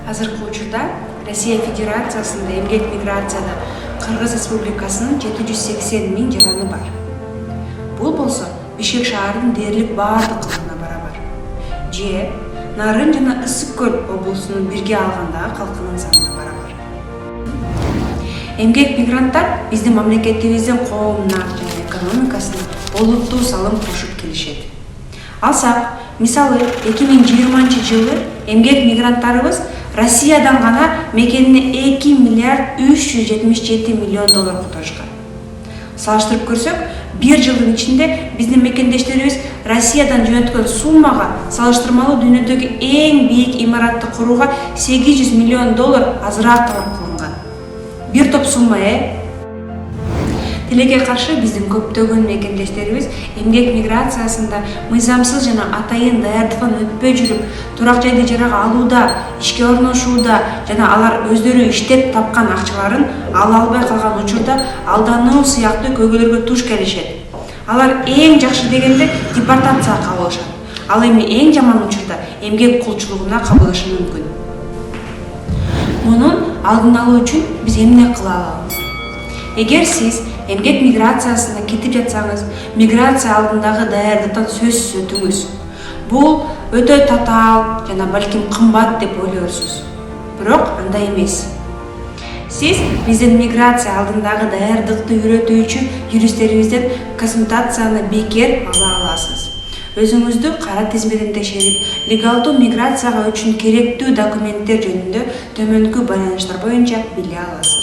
Азыркы учурда Россия Федерациясында эмгек миграцияда Кыргыз Республикасынын 780 миң жараны бар. Бул болсо Бишкек шаарынын дээрлик баардык калкына барабар. Же Нарын жана Ысык Көл облусунун бирге алгандагы калкынын санына барабар. Эмгек мигранттар биздин мамлекетибиздин коомуна жана экономикасына олуттуу салым кошуп келишет. Алсак, мисалы 2020 жылы эмгек мигранттарыбыз Россиядан гана мекенине 2 миллиард 377 миллион доллар которушкан. Салыштырып көрсөк, bir жылдын ичинде биздин мекендештерибиз Россиядан жөнөткөн суммага салыштырмалуу дүйнөдөгү эң бийик имаратты курууга 800 миллион доллар азыраак талап кылынган. Бир топ сумма Тилекке каршы биздин көптөгөн мекендештерибиз эмгек миграциясында мыйзамсыз жана атайын даярдыктан өтпөй жүрүп, турак жайды ижарага алууда, ишке орношууда жана алар өздөрү иштеп тапкан акчаларын ала албай калган учурда алдануу сыяктуу көйгөйлөргө туш келишет. Алар эң жакшы дегенде депортацияга кабылышат. Ал эми эң жаман учурда эмгек кулчулугуна кабылышы мүмкүн. Мунун алдын алуу үчүн биз эмне кыла алабыз? Эгер сиз эмгек миграциясына кетип жатсаңыз, миграция алдындагы даярдыктан сөзсүз өтүңүз. Бул өтө татаал жана балким кымбат деп ойлойсуз. Бирок андай эмес. Сиз биздин миграция алдындагы даярдыкты үйрөтүүчү юристтерибизден консультацияны бекер ала аласыз. Өзүңүздү кара тизмеден текшерип, легалдуу миграцияга үчүн керектүү документтер жөнүндө төмөнкү байланыштар боюнча биле аласыз.